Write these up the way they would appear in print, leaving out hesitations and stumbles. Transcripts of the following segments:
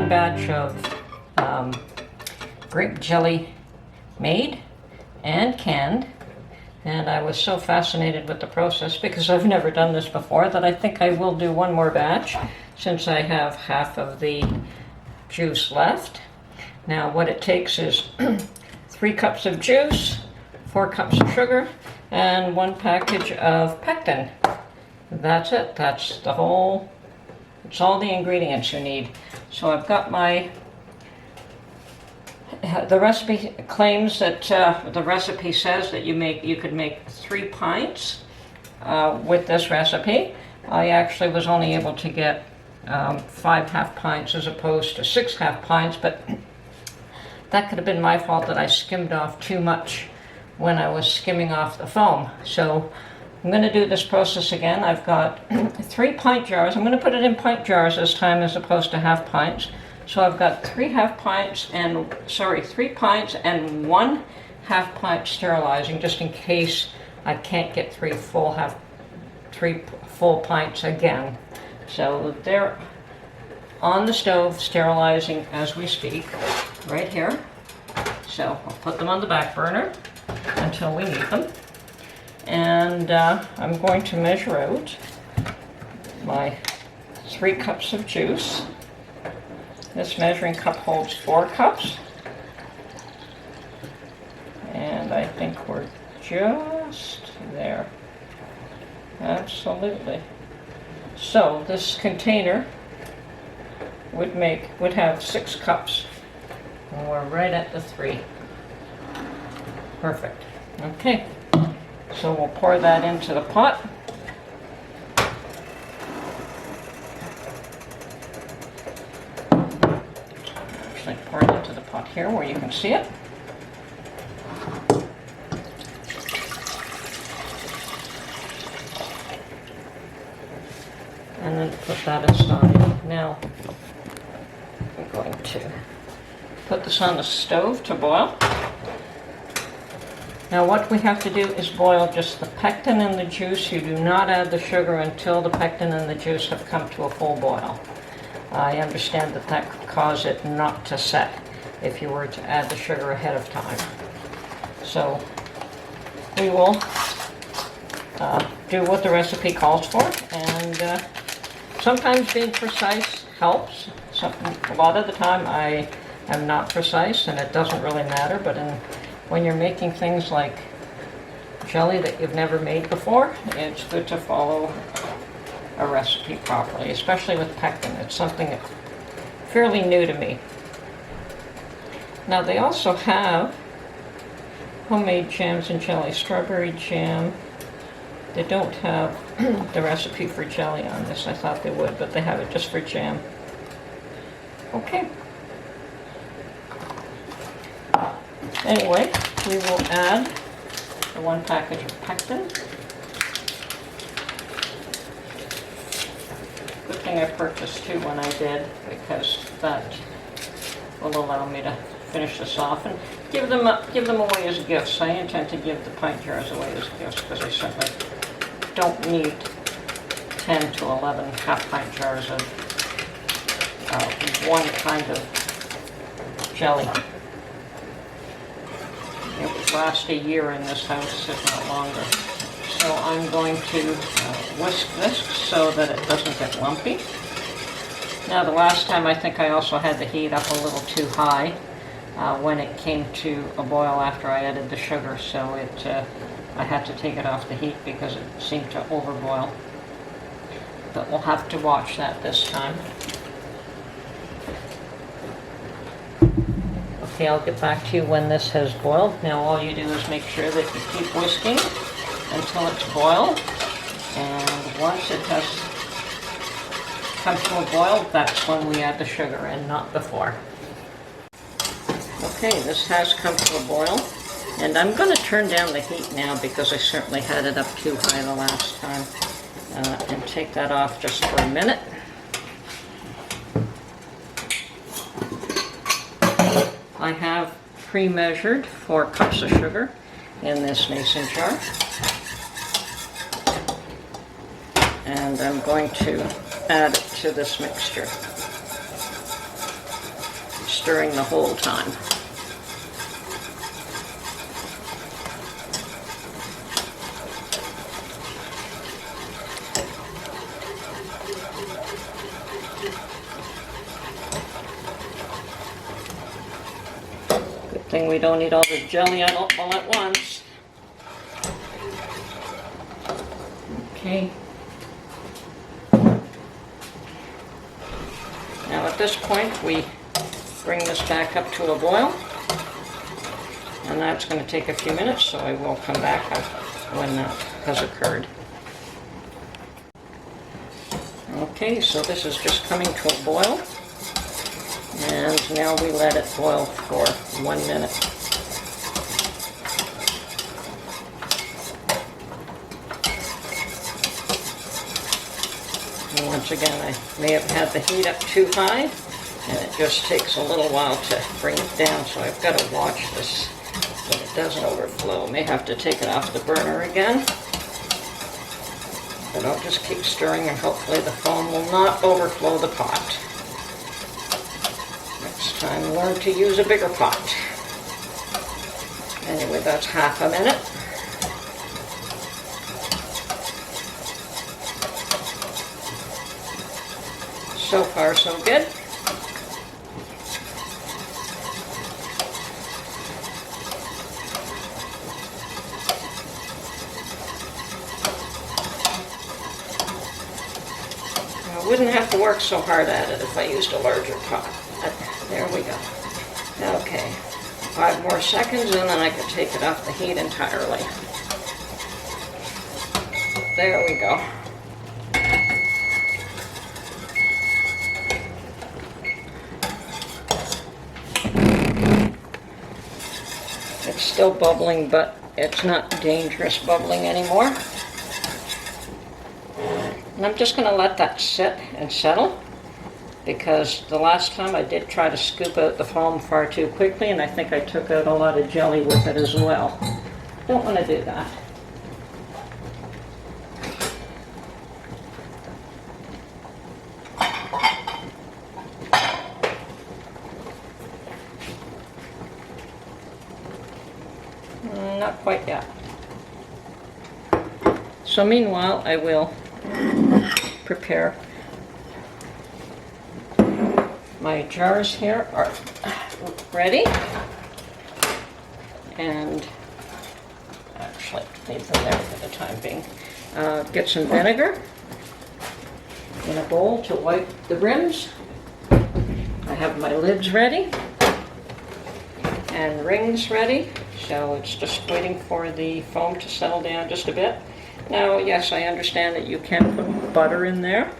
one batch of grape jelly made and canned, and I was so fascinated with the process because I've never done this before that I think I will do one more batch since I have half of the juice left. Now what it takes is 3 cups of juice, 4 cups of sugar, and 1 package of pectin. That's it. That's the whole, it's all the ingredients you need. So I've got my, the recipe claims that, the recipe says that you could make 3 pints with this recipe. I actually was only able to get 5 half pints as opposed to 6 half pints, but that could have been my fault that I skimmed off too much when I was skimming off the foam. So I'm going to do this process again. I've got 3 pint jars. I'm going to put it in pint jars this time as opposed to half pints. So I've got 3 pints and 1 half pint sterilizing, just in case I can't get 3 full pints again. So they're on the stove sterilizing as we speak, right here. So I'll put them on the back burner until we need them. And I'm going to measure out my 3 cups of juice. This measuring cup holds 4 cups. And I think we're just there. Absolutely. So this container would have 6 cups. And we're right at the 3. Perfect. Okay. So we'll pour that into the pot. Actually pour it into the pot here where you can see it. And then put that aside. Now I'm going to put this on the stove to boil. Now what we have to do is boil just the pectin and the juice. You do not add the sugar until the pectin and the juice have come to a full boil. I understand that that could cause it not to set if you were to add the sugar ahead of time. So we will do what the recipe calls for, and sometimes being precise helps. A lot of the time I am not precise and it doesn't really matter, but when you're making things like jelly that you've never made before, it's good to follow a recipe properly, especially with pectin. It's something that's fairly new to me. Now they also have homemade jams and jelly, strawberry jam. They don't have the recipe for jelly on this. I thought they would, but they have it just for jam. Okay. Anyway, we will add the 1 package of pectin. Good thing I purchased 2 when I did, because that will allow me to finish this off and give them away as gifts. I intend to give the pint jars away as gifts because I certainly don't need 10 to 11 half pint jars of one kind of jelly. It would last a year in this house, if not longer. So I'm going to whisk this so that it doesn't get lumpy. Now the last time I think I also had the heat up a little too high when it came to a boil after I added the sugar, so I had to take it off the heat because it seemed to overboil. But we'll have to watch that this time. Okay, I'll get back to you when this has boiled. Now all you do is make sure that you keep whisking until it's boiled. And once it has come to a boil, that's when we add the sugar and not before. Okay, this has come to a boil. And I'm going to turn down the heat now because I certainly had it up too high the last time. And take that off just for a minute. I have pre-measured 4 cups of sugar in this mason jar. And I'm going to add it to this mixture. stirring the whole time. Good thing we don't eat all the jelly all at once. Okay. Now at this point we bring this back up to a boil, and that's going to take a few minutes, so I will come back when that has occurred. Okay, so this is just coming to a boil, and now we let it boil for 1 minute. And once again, I may have had the heat up too high, and it just takes a little while to bring it down, so I've got to watch this so it doesn't overflow. May have to take it off the burner again. But I'll just keep stirring, and hopefully the foam will not overflow the pot. Next time, learn to use a bigger pot. Anyway, that's half a minute. So far, so good. I wouldn't have to work so hard at it if I used a larger pot. There we go. Okay, 5 more seconds and then I can take it off the heat entirely. There we go. It's still bubbling, but it's not dangerous bubbling anymore. And I'm just going to let that sit and settle, because the last time I did try to scoop out the foam far too quickly, and I think I took out a lot of jelly with it as well. Don't want to do that. Not quite yet. So meanwhile, I will prepare. My jars here are ready, and actually leave them there for the time being. Get some vinegar in a bowl to wipe the rims. I have my lids ready and rings ready, so it's just waiting for the foam to settle down just a bit. Now, yes, I understand that you can put butter in there,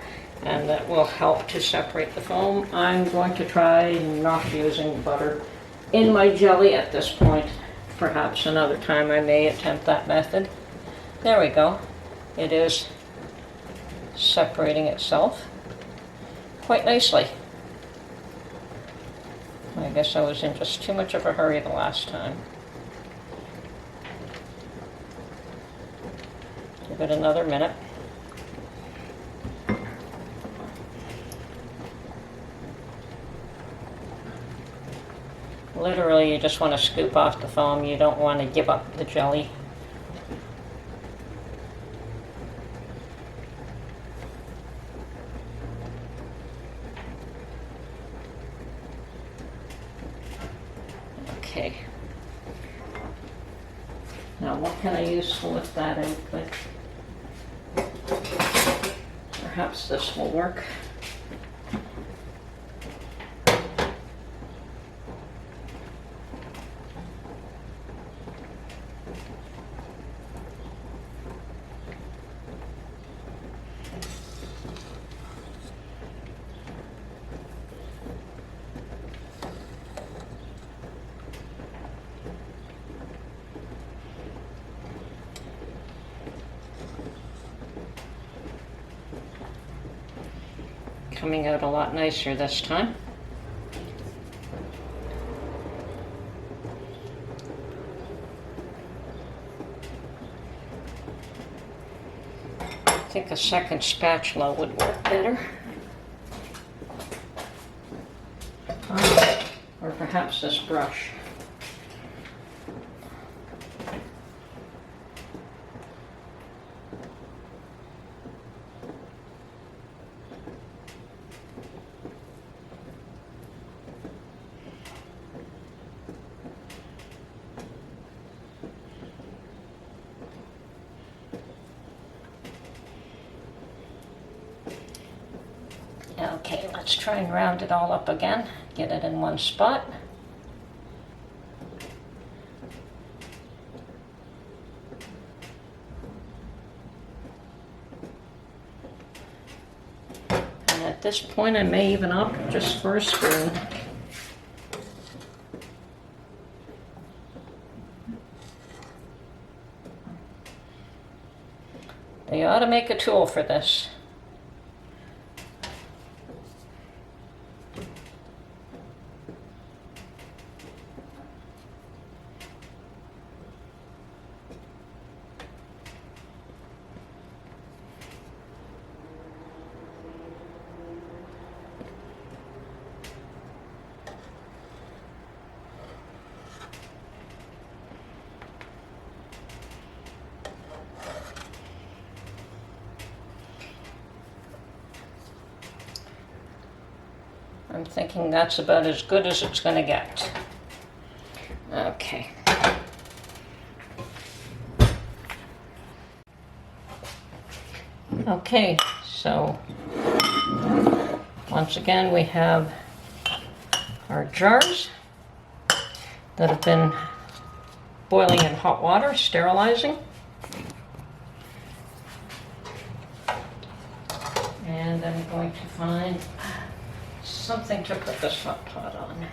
and that will help to separate the foam. I'm going to try not using butter in my jelly at this point. Perhaps another time I may attempt that method. There we go. It is separating itself quite nicely. I guess I was in just too much of a hurry the last time. Give it another minute. Literally, you just want to scoop off the foam. You don't want to give up the jelly. Okay. Now, what can I use to lift that out with? Perhaps this will work. Coming out a lot nicer this time. I think a second spatula would work better. perhaps this brush. Okay, let's try and round it all up again. Get it in one spot. And at this point, I may even opt just for a spoon. They ought to make a tool for this. I'm thinking that's about as good as it's going to get. Okay. Okay, so once again we have our jars that have been boiling in hot water, sterilizing. And I'm going to find something to put this hot pot on.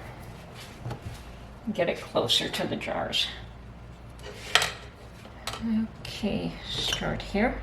Get it closer to the jars. Okay, start here.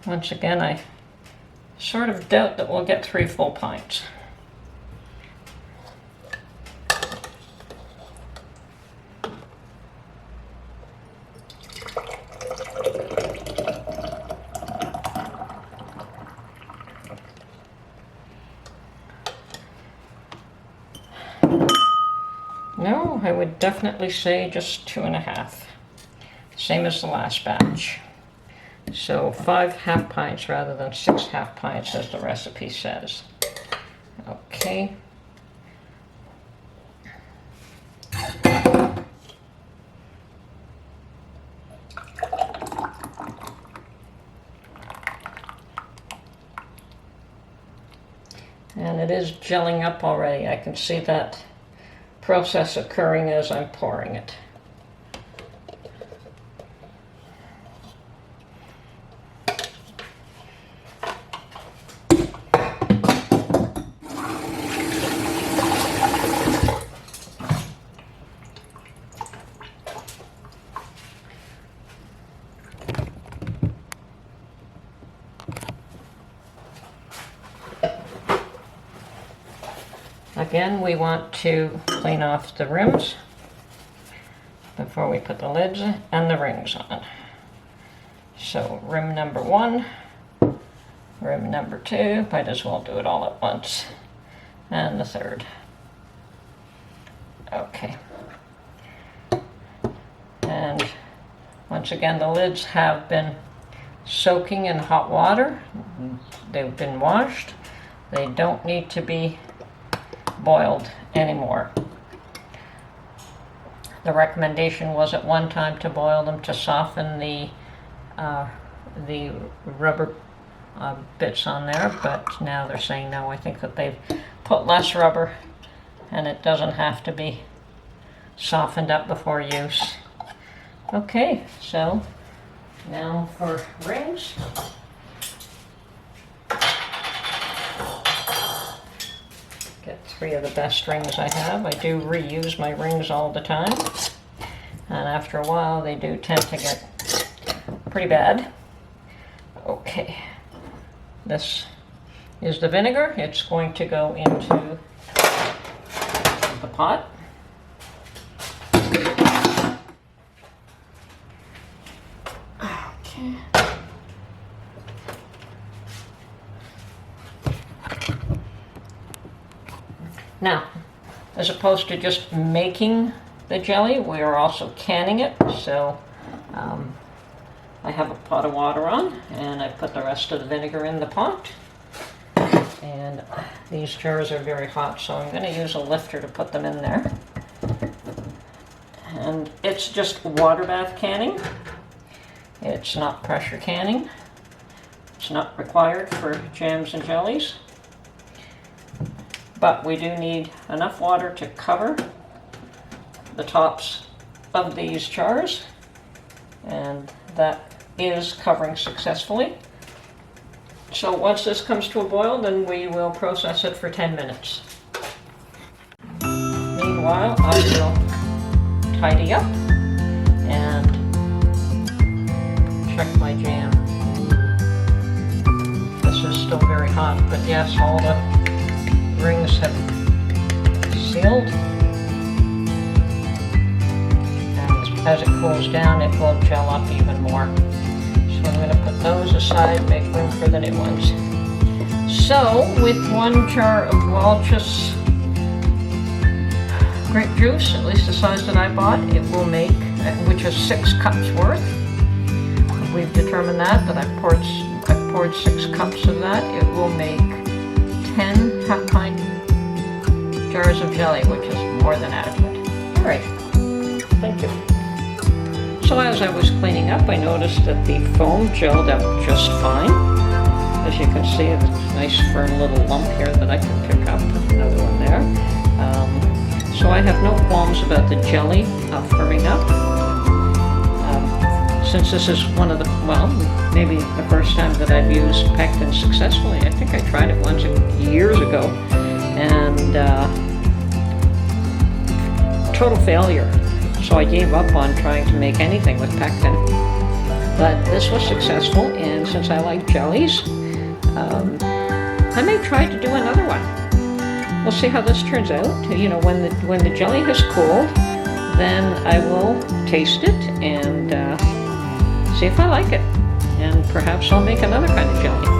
Once again, I sort of doubt that we'll get 3 full pints. No, I would definitely say just 2.5. Same as the last batch. So 5 half pints rather than 6 half pints as the recipe says. Okay. And it is gelling up already. I can see that process occurring as I'm pouring it. Again, we want to clean off the rims before we put the lids and the rings on. So rim number 1, rim number 2, might as well do it all at once, and the 3rd. Okay. And once again, the lids have been soaking in hot water. They've been washed. They don't need to be boiled anymore. The recommendation was at one time to boil them to soften the rubber bits on there, but now they're saying no. I think that they've put less rubber and it doesn't have to be softened up before use. Okay, so now for rings. Get 3 of the best rings I have. I do reuse my rings all the time, and after a while they do tend to get pretty bad. Okay, this is the vinegar. It's going to go into the pot. Okay. Now, as opposed to just making the jelly, we are also canning it. So I have a pot of water on, and I put the rest of the vinegar in the pot. And these jars are very hot, so I'm going to use a lifter to put them in there. And it's just water bath canning. It's not pressure canning. It's not required for jams and jellies. But we do need enough water to cover the tops of these jars, and that is covering successfully. So once this comes to a boil, then we will process it for 10 minutes. Meanwhile, I will tidy up and check my jam. This is still very hot, but yes, all the rings have sealed. And as it cools down, it will gel up even more. So I'm going to put those aside, make room for the new ones. So, with 1 jar of Welch's grape juice, at least the size that I bought, it will make, which is 6 cups worth. We've determined that I've poured 6 cups of that. It will make 10 half-pint jars of jelly, which is more than adequate. All right, thank you. So as I was cleaning up, I noticed that the foam gelled up just fine. As you can see, it's a nice firm little lump here that I can pick up. Another one there. So I have no qualms about the jelly firming up. Since this is one of the, well, maybe the first time that I've used Pectin successfully. I think I tried it once years ago, and total failure. So I gave up on trying to make anything with Pectin. But this was successful, and since I like jellies, I may try to do another one. We'll see how this turns out. You know, when the jelly has cooled, then I will taste it and see if I like it. And perhaps I'll make another kind of jelly.